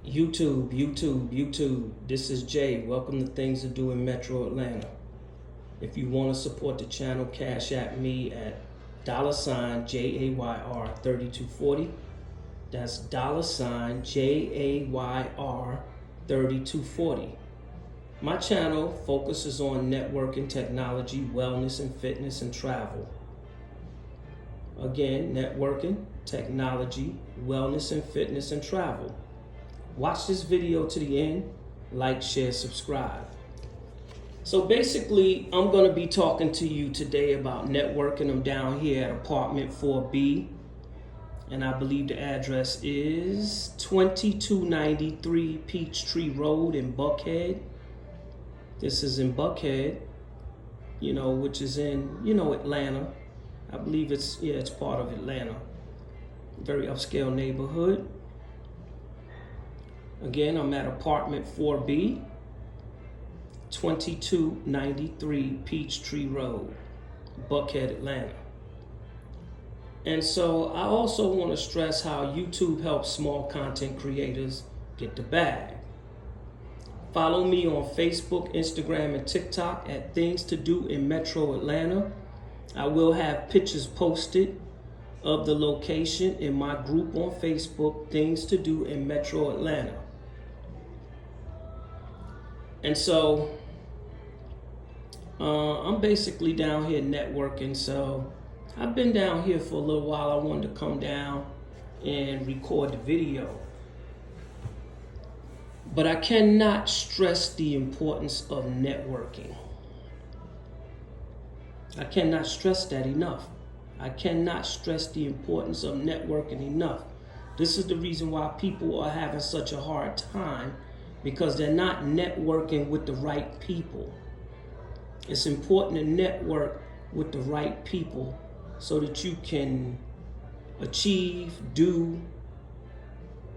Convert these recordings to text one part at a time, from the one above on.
YouTube. This is Jay. Welcome to Things to Do in Metro Atlanta. If you want to support the channel, cash at me at $JAYR 3240. That's $JAYR 3240. My channel focuses on networking, technology, wellness, and fitness and travel. Again, networking, technology, wellness, and fitness and travel. Watch this video to the end, like, share, subscribe. So basically, I'm going to be talking to you today about networking. I'm down here at apartment 4B, and I believe the address is 2293 Peachtree Road in Buckhead. This is in Buckhead, which is in, Atlanta. I believe it's part of Atlanta. Very upscale neighborhood. Again, I'm at apartment 4B, 2293 Peachtree Road, Buckhead, Atlanta. And so I also want to stress how YouTube helps small content creators get the bag. Follow me on Facebook, Instagram, and TikTok at Things to Do in Metro Atlanta. I will have pictures posted of the location in my group on Facebook, Things to Do in Metro Atlanta. And so I'm basically down here networking. So I've been down here for a little while. I wanted to come down and record the video. But I cannot stress the importance of networking. I cannot stress that enough. I cannot stress the importance of networking enough. This is the reason why people are having such a hard time, because they're not networking with the right people. It's important to network with the right people so that you can achieve, do,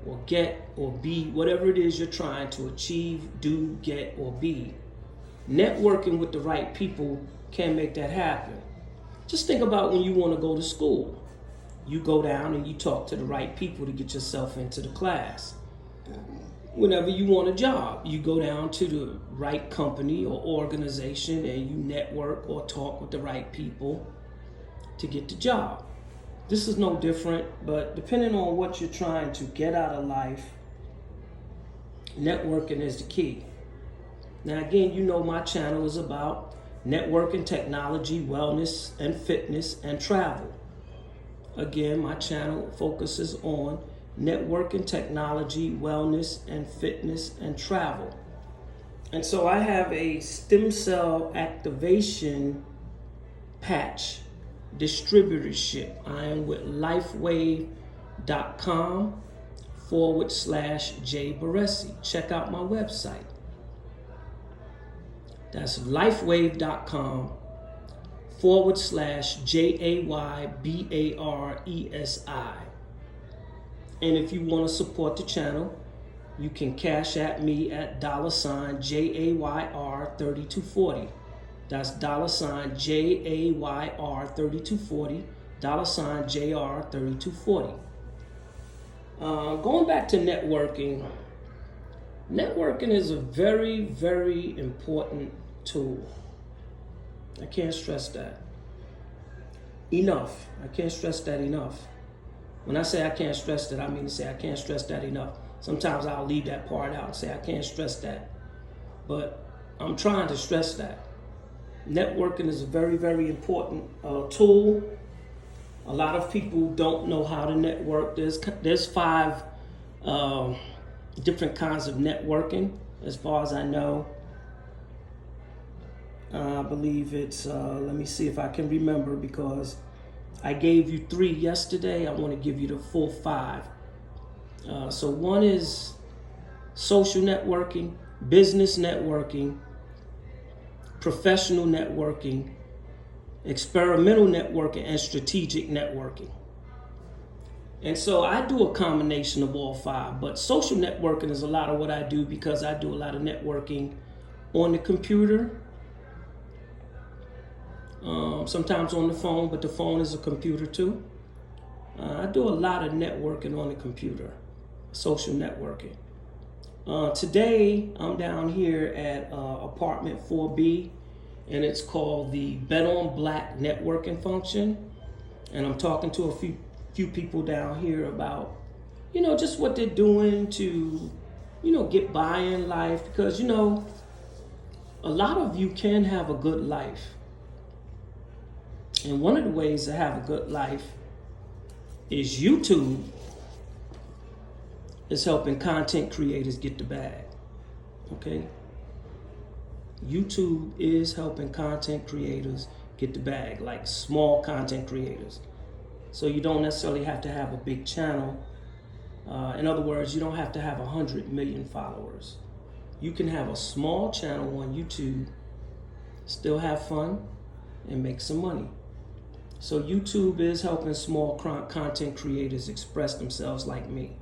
or get, or be whatever it is you're trying to achieve, do, get, or be. Networking with the right people can make that happen. Just think about when you want to go to school. You go down and you talk to the right people to get yourself into the class. Whenever you want a job, you go down to the right company or organization and you network or talk with the right people to get the job. This is no different, but depending on what you're trying to get out of life, networking is the key. Now again, my channel is about networking, technology, wellness, and fitness and travel. Again, my channel focuses on networking, technology, wellness, and fitness and travel. And so I have a stem cell activation patch distributorship. I am with lifewave.com/Jay Baresi. Check out my website. That's lifewave.com/JAYBARESI. And if you want to support the channel, you can cash at me at $JAYR 3240. That's $JAYR 3240, $JR 3240. Going back to networking. Networking is a very, very important tool. I can't stress that enough. I can't stress that enough. When I say I can't stress that, I mean to say I can't stress that enough. Sometimes I'll leave that part out and say I can't stress that. But I'm trying to stress that. Networking is a very, very important tool. A lot of people don't know how to network. There's 5 different kinds of networking, as far as I know. I believe it's, let me see if I can remember, because I gave you 3 yesterday. I want to give you the full 5. So one is social networking, business networking, professional networking, experimental networking, and strategic networking. And so I do a combination of all 5, but social networking is a lot of what I do, because I do a lot of networking on the computer, sometimes on the phone, but the phone is a computer too. I do a lot of networking on the computer, social networking. Today, I'm down here at apartment 4B, and it's called the Bet on Black networking function. And I'm talking to a few people down here about, just what they're doing to, get by in life. Because, a lot of you can have a good life. And one of the ways to have a good life is YouTube is helping content creators get the bag. Okay? YouTube is helping content creators get the bag, like small content creators. So you don't necessarily have to have a big channel. In other words, you don't have to have 100 million followers. You can have a small channel on YouTube, still have fun, and make some money. So YouTube is helping small content creators express themselves like me.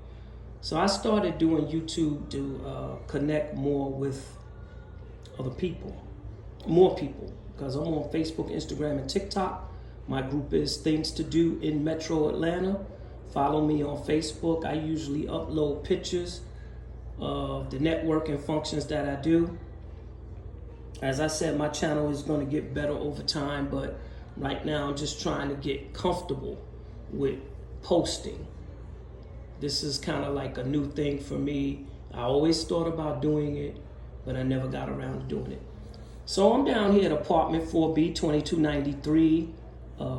So I started doing YouTube to connect more with other people, more people, because I'm on Facebook, Instagram, and TikTok. My group is Things to Do in Metro Atlanta. Follow me on Facebook. I usually upload pictures of the networking functions that I do. As I said, my channel is going to get better over time, but right now I'm just trying to get comfortable with posting. This is kind of like a new thing for me. I always thought about doing it, but I never got around to doing it. So I'm down here at apartment 4B, 2293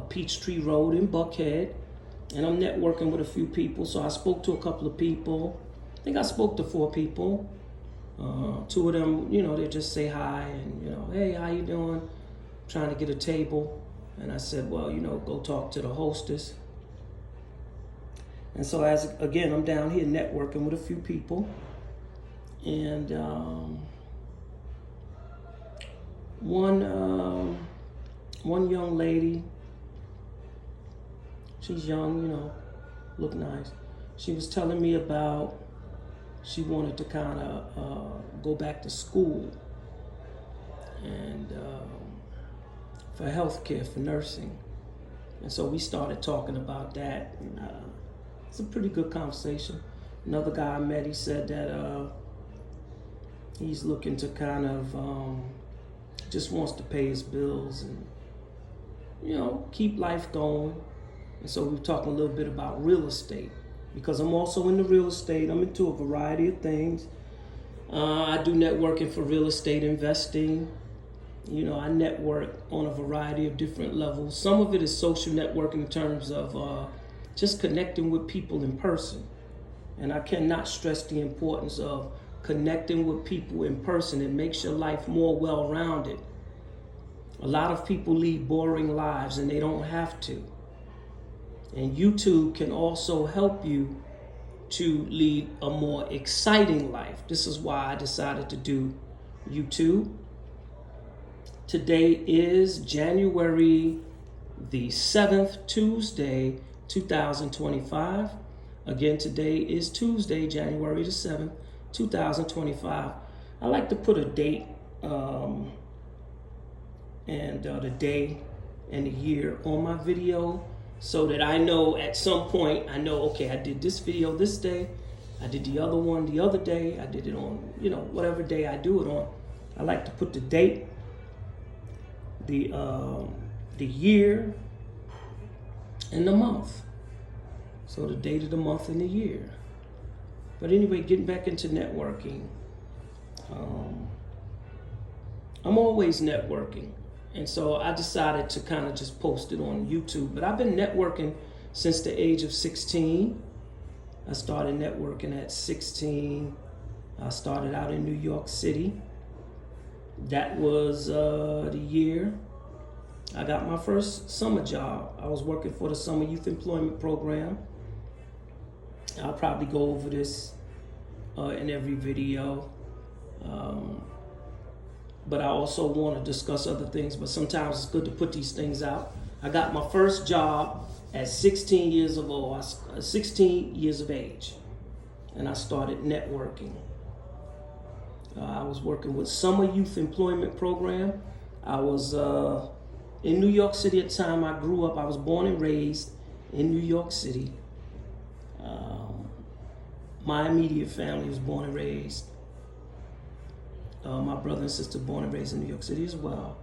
Peachtree Road in Buckhead, and I'm networking with a few people. So I spoke to a couple of people. I think I spoke to 4 people. 2 of them, they just say hi and, hey, how you doing? Trying to get a table. And I said, well, go talk to the hostess. And so again, I'm down here networking with a few people. And one young lady, she's young, look nice. She was telling me about she wanted to kind of go back to school and for healthcare, for nursing. And so we started talking about that. And, it's a pretty good conversation. Another guy I met, he said that he's looking to kind of just wants to pay his bills and, keep life going. And so we were talking a little bit about real estate, because I'm also into real estate. I'm into a variety of things. I do networking for real estate investing. I network on a variety of different levels. Some of it is social networking in terms of just connecting with people in person. And I cannot stress the importance of connecting with people in person. It makes your life more well-rounded. A lot of people lead boring lives and they don't have to. And YouTube can also help you to lead a more exciting life. This is why I decided to do YouTube. Today is January the 7th, Tuesday, 2025. Again, today is Tuesday, January the 7th, 2025. I like to put a date and the day and the year on my video so that I know at some point, okay, I did this video this day, I did the other one the other day, I did it on, whatever day I do it on. I like to put the date, the year, and the month. So the date of the month and the year. But anyway, getting back into networking. I'm always networking. And so I decided to kind of just post it on YouTube. But I've been networking since the age of 16. I started networking at 16. I started out in New York City. That was the year I got my first summer job. I was working for the Summer Youth Employment Program. I'll probably go over this in every video. But I also want to discuss other things, but sometimes it's good to put these things out. I got my first job at 16 years of age, and I started networking. I was working with Summer Youth Employment Program. I was in New York City at the time. I grew up, I was born and raised in New York City. My immediate family was born and raised my brother and sister born and raised in New York City as well.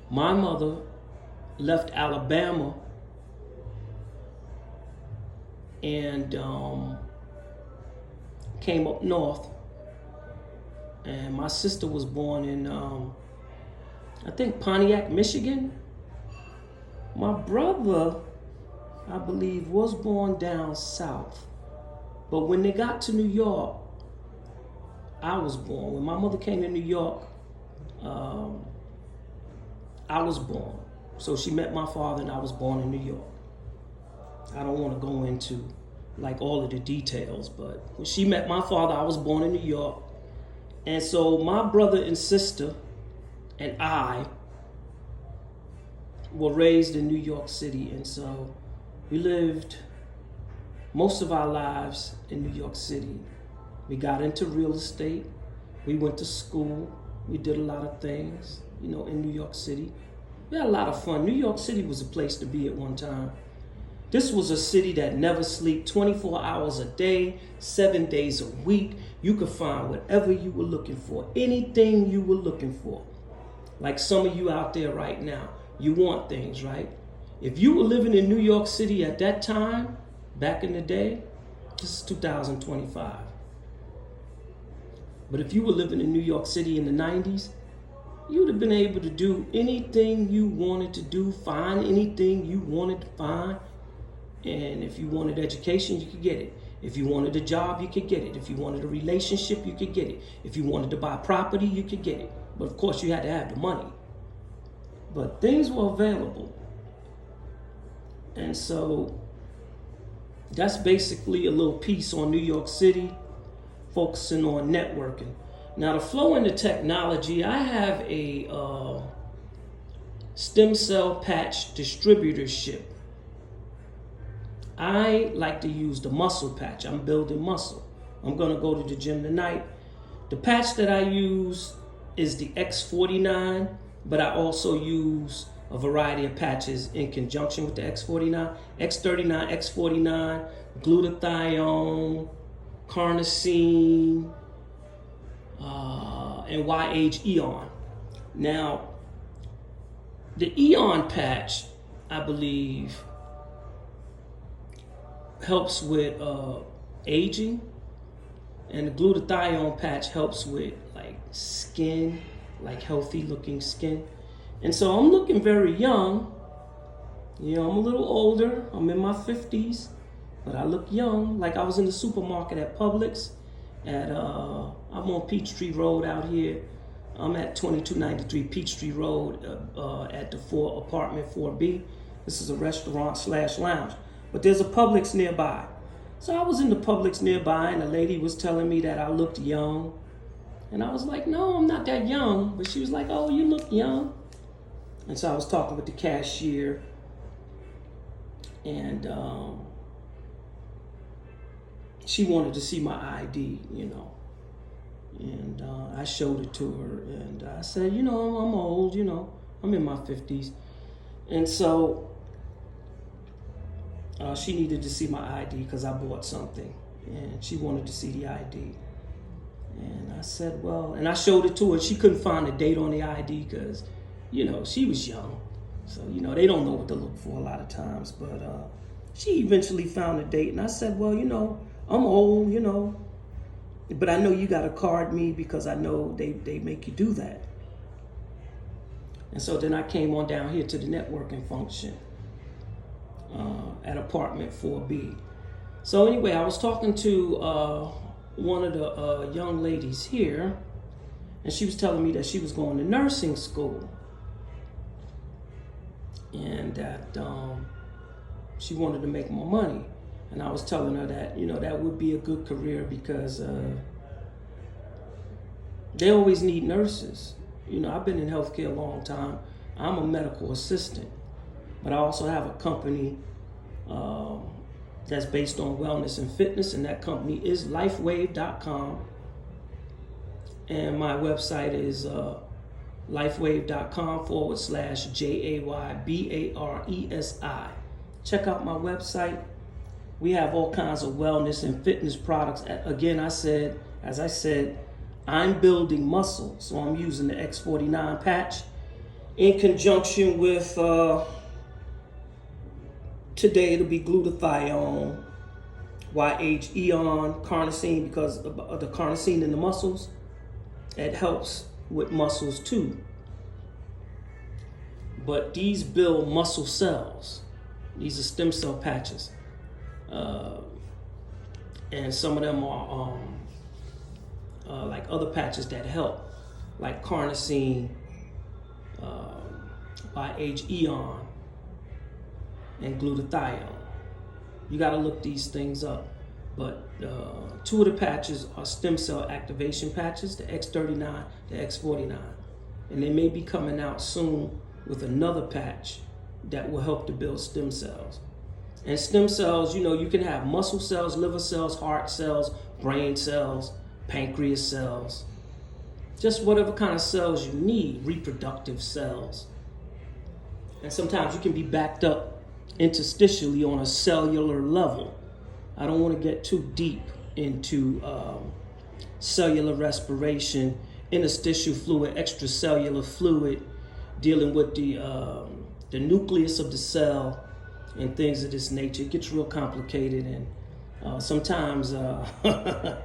My mother left Alabama and came up north. And my sister was born in, I think, Pontiac, Michigan. My brother, I believe, was born down south. But when they got to New York, I was born. When my mother came to New York, I was born. So she met my father and I was born in New York. I don't want to go into like all of the details, but when she met my father, I was born in New York. And so my brother and sister and I were raised in New York City. And so we lived most of our lives in New York City. We got into real estate. We went to school. We did a lot of things, you know, in New York City. We had a lot of fun. New York City was a place to be at one time. This was a city that never slept, 24 hours a day, 7 days a week. You could find whatever you were looking for, anything you were looking for. Like some of you out there right now, you want things, right? If you were living in New York City at that time, back in the day, this is 2025. But if you were living in New York City in the 90s, you'd have been able to do anything you wanted to do, find anything you wanted to find. And if you wanted education, you could get it. If you wanted a job, you could get it. If you wanted a relationship, you could get it. If you wanted to buy property, you could get it. But of course, you had to have the money. But things were available. And so that's basically a little piece on New York City, focusing on networking. Now, to flow into technology, I have a stem cell patch distributorship. I like to use the muscle patch. I'm building muscle. I'm going to go to the gym tonight. The patch that I use is the X49, but I also use a variety of patches in conjunction with the X49, X39, X49, glutathione, carnosine, and YH Eon. Now, the Eon patch, I believe, helps with aging, and the glutathione patch helps with like skin, like healthy looking skin. And so I'm looking very young. You know, I'm a little older. I'm in my 50s, but I look young. Like I was in the supermarket at Publix. I'm on Peachtree Road out here. I'm at 2293 Peachtree Road at the apartment 4B. This is a restaurant/lounge, but there's a Publix nearby. So I was in the Publix nearby, and the lady was telling me that I looked young. And I was like, no, I'm not that young. But she was like, oh, you look young. And so I was talking with the cashier, and she wanted to see my ID, you know. And I showed it to her, and I said, you know, I'm old, you know, I'm in my 50s. And so she needed to see my ID because I bought something, and she wanted to see the ID. And I said, well, and I showed it to her. She couldn't find a date on the ID because, you know, she was young. So, you know, they don't know what to look for a lot of times. But she eventually found a date, and I said, well, you know, I'm old, you know, but I know you got to card me because I know they make you do that. And so then I came on down here to the networking function at apartment 4B. So anyway, I was talking to one of the young ladies here, and she was telling me that she was going to nursing school, and that she wanted to make more money. And I was telling her that, you know, that would be a good career because they always need nurses. You know, I've been in healthcare a long time. I'm a medical assistant, but I also have a company that's based on wellness and fitness, and that company is lifewave.com. And my website is lifewave.com/JAYBARESI. Check out my website. We have all kinds of wellness and fitness products. Again, as I said, I'm building muscle, so I'm using the X49 patch in conjunction with, today it'll be glutathione, YH-EON, carnosine, because of the carnosine in the muscles. It helps with muscles too. But these build muscle cells. These are stem cell patches. And some of them are like other patches that help, like carnosine, YH-EON, and glutathione. You got to look these things up. But two of the patches are stem cell activation patches, the X39, the X49. And they may be coming out soon with another patch that will help to build stem cells. And stem cells, you know, you can have muscle cells, liver cells, heart cells, brain cells, pancreas cells, just whatever kind of cells you need, reproductive cells. And sometimes you can be backed up interstitially on a cellular level. I don't want to get too deep into cellular respiration, interstitial fluid, extracellular fluid, dealing with the nucleus of the cell and things of this nature. It gets real complicated, and sometimes I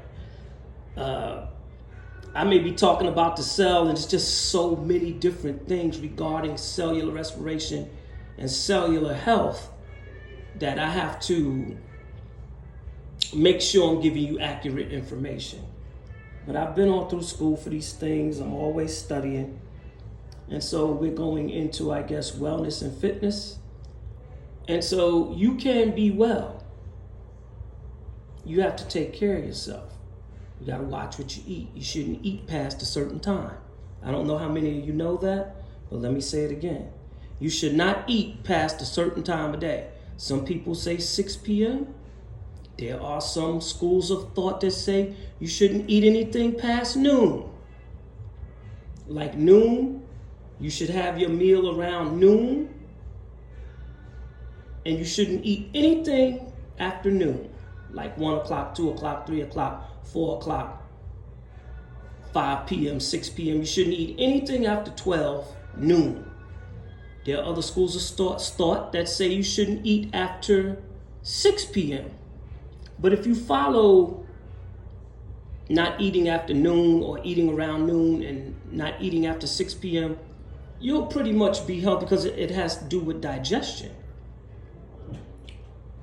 may be talking about the cell, and it's just so many different things regarding cellular respiration and cellular health that I have to make sure I'm giving you accurate information. But I've been all through school for these things. I'm always studying. And so we're going into, I guess, wellness and fitness. And so you can be well. You have to take care of yourself. You got to watch what you eat. You shouldn't eat past a certain time. I don't know how many of you know that, but let me say it again. You should not eat past a certain time of day. Some people say 6 p.m. There are some schools of thought that say you shouldn't eat anything past noon. Like noon, you should have your meal around noon, and you shouldn't eat anything after noon, like 1 o'clock, 2 o'clock, 3 o'clock, 4 o'clock, 5 p.m., 6 p.m. You shouldn't eat anything after 12 noon. There are other schools of thought that say you shouldn't eat after 6 p.m. But if you follow not eating after noon or eating around noon and not eating after 6 p.m., you'll pretty much be healthy because it has to do with digestion.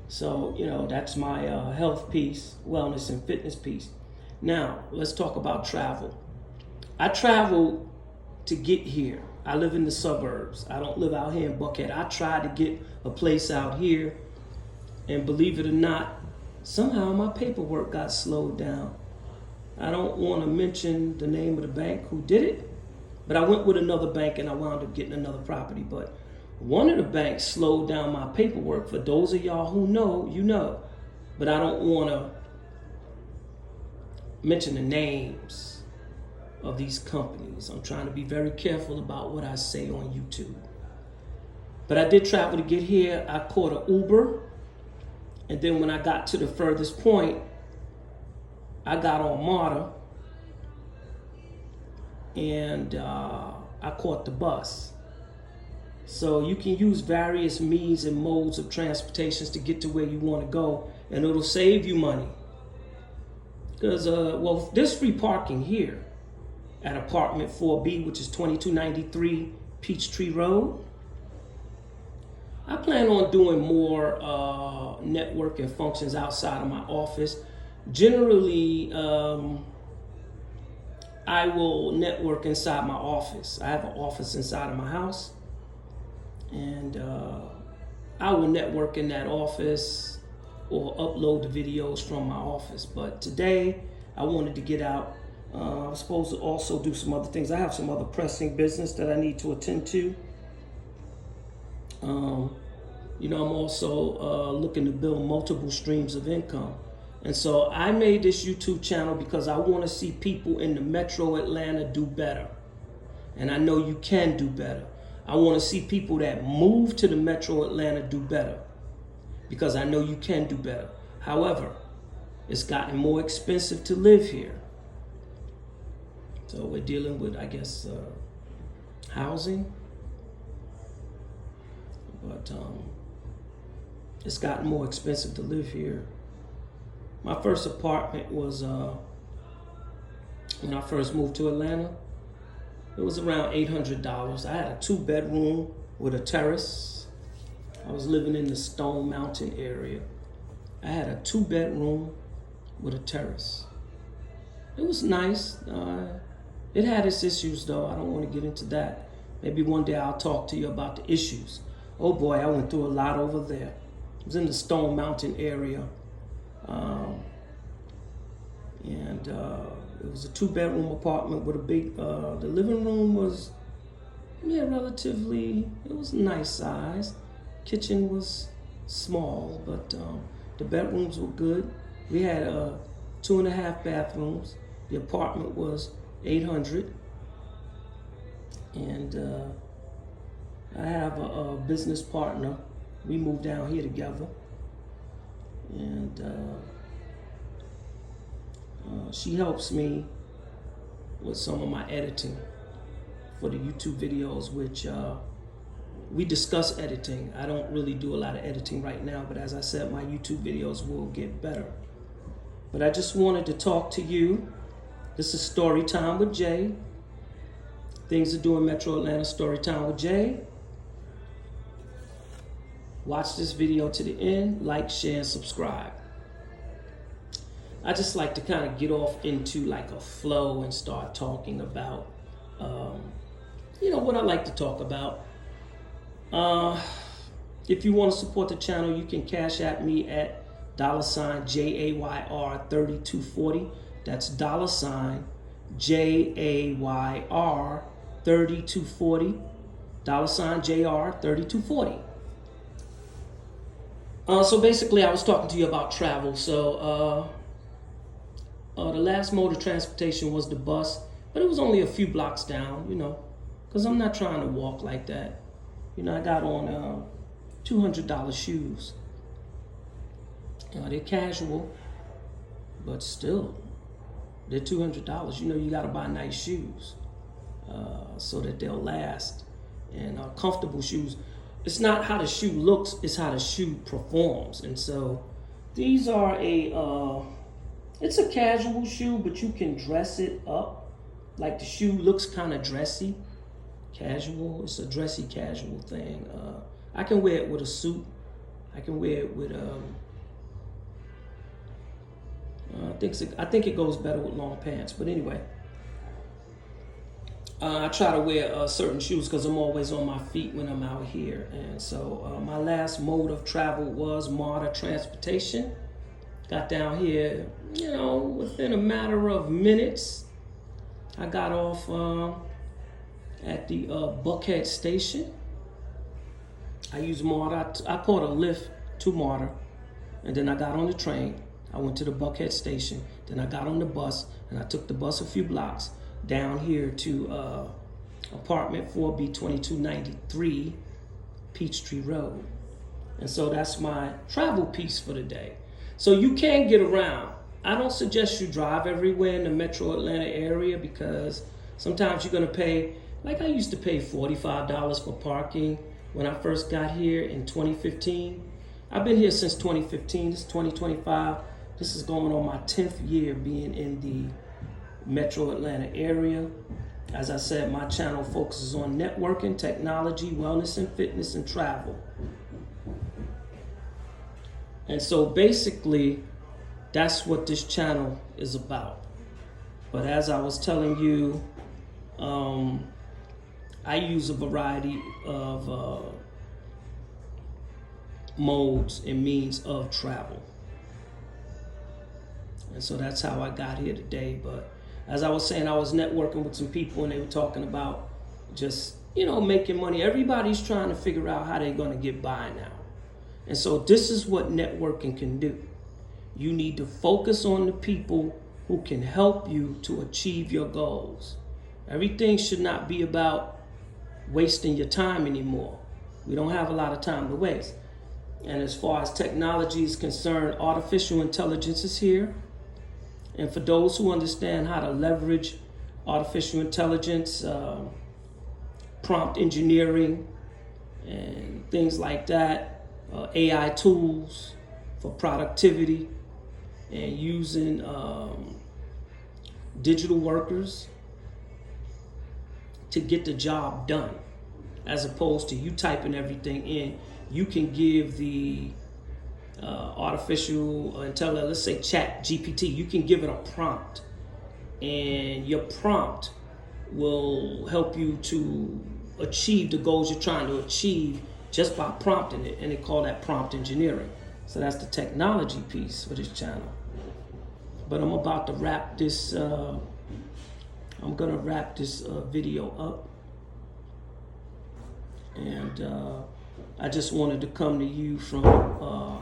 So, you know, that's my health piece, wellness and fitness piece. Now, let's talk about travel. I traveled to get here. I live in the suburbs. I don't live out here in Buckhead. I tried to get a place out here, and believe it or not, somehow my paperwork got slowed down. I don't want to mention the name of the bank who did it, but I went with another bank and I wound up getting another property. But one of the banks slowed down my paperwork. For those of y'all who know, you know. But I don't want to mention the names of these companies. I'm trying to be very careful about what I say on YouTube. But I did travel to get here. I caught an Uber. And then when I got to the furthest point, I got on MARTA. And I caught the bus. So you can use various means and modes of transportations to get to where you want to go, and it'll save you money. Because, well, there's free parking here at apartment 4B, which is 2293 Peachtree Road. I plan on doing more networking functions outside of my office. Generally, I will network inside my office. I have an office inside of my house. And I will network in that office or upload the videos from my office. But today, I wanted to get out. I was supposed to also do some other things. I have some other pressing business that I need to attend to. You know, I'm also looking to build multiple streams of income. And so I made this YouTube channel because I want to see people in the metro Atlanta do better. And I know you can do better. I want to see people that move to the metro Atlanta do better, because I know you can do better. However, it's gotten more expensive to live here. So we're dealing with, I guess, housing. But it's gotten more expensive to live here. My first apartment was, when I first moved to Atlanta, it was around $800. I had a 2-bedroom with a terrace. I was living in the Stone Mountain area. I had a 2-bedroom with a terrace. It was nice. It had its issues though. I don't want to get into that. Maybe one day I'll talk to you about the issues. Oh boy, I went through a lot over there. I was in the Stone Mountain area. It was a 2-bedroom apartment with a big, the living room was, relatively, it was a nice size. Kitchen was small, but the bedrooms were good. We had 2.5 bathrooms. The apartment was $800. And I have a business partner. We moved down here together. And she helps me with some of my editing for the YouTube videos, which we discuss editing. I don't really do a lot of editing right now, but as I said, my YouTube videos will get better. But I just wanted to talk to you. This is Story Time with Jay. Things to do in Metro Atlanta, Story Time with Jay. Watch this video to the end, like, share, and subscribe. I just like to kind of get off into like a flow and start talking about, what I like to talk about. If you want to support the channel, you can cash at me at $JAYR3240. That's $JAYR3240. $JR3240. So basically, I was talking to you about travel. So the last mode of transportation was the bus, but it was only a few blocks down, because I'm not trying to walk like that. I got on $200 shoes. They're casual, but still, they're $200. You got to buy nice shoes so that they'll last. And comfortable shoes. It's not how the shoe looks, it's how the shoe performs. And so these are it's a casual shoe, but you can dress it up. Like the shoe looks kind of dressy. Casual, it's a dressy casual thing. I can wear it with a suit. I can wear it with I think it goes better with long pants. But anyway, I try to wear certain shoes because I'm always on my feet when I'm out here. And so my last mode of travel was MARTA transportation. Got down here, within a matter of minutes. I got off at the Buckhead station. I used MARTA. I caught a lift to MARTA, and then I got on the train. I went to the Buckhead station. Then I got on the bus, and I took the bus a few blocks down here to apartment 4B2293 Peachtree Road. And so that's my travel piece for the day. So you can get around. I don't suggest you drive everywhere in the Metro Atlanta area because sometimes you're going to pay, like I used to pay $45 for parking when I first got here in 2015. I've been here since 2015. This is 2025. This is going on my 10th year being in the Metro Atlanta area. As I said, my channel focuses on networking, technology, wellness and fitness, and travel. And so basically, that's what this channel is about. But as I was telling you, I use a variety of modes and means of travel. And so that's how I got here today. But as I was saying, I was networking with some people and they were talking about just, making money. Everybody's trying to figure out how they're going to get by now. And so this is what networking can do. You need to focus on the people who can help you to achieve your goals. Everything should not be about wasting your time anymore. We don't have a lot of time to waste. And as far as technology is concerned, artificial intelligence is here. And for those who understand how to leverage artificial intelligence, prompt engineering, and things like that, AI tools for productivity, and using digital workers to get the job done, as opposed to you typing everything in. You can give the artificial intelligence, let's say Chat GPT, you can give it a prompt, and your prompt will help you to achieve the goals you're trying to achieve just by prompting it, and they call that prompt engineering. So that's the technology piece for this channel. But I'm about to wrap this, I'm gonna wrap this video up. And I just wanted to come to you from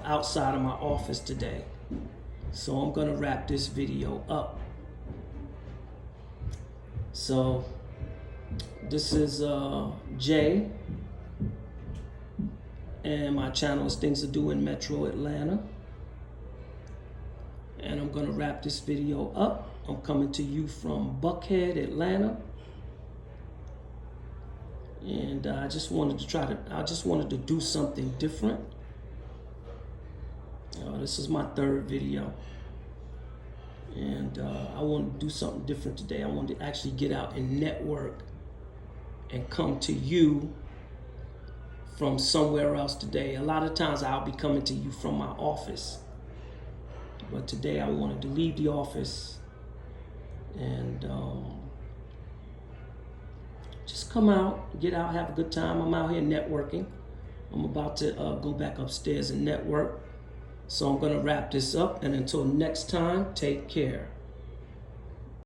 outside of my office today. So I'm gonna wrap this video up. So this is Jay, and my channel is Things to Do in Metro Atlanta. And I'm gonna wrap this video up. I'm coming to you from Buckhead, Atlanta. And I just wanted to do something different. This is my third video. And I wanted to do something different today. I wanted to actually get out and network and come to you from somewhere else today. A lot of times I'll be coming to you from my office. But today I wanted to leave the office and just come out, get out, have a good time. I'm out here networking. I'm about to go back upstairs and network. So I'm gonna wrap this up, and until next time, take care.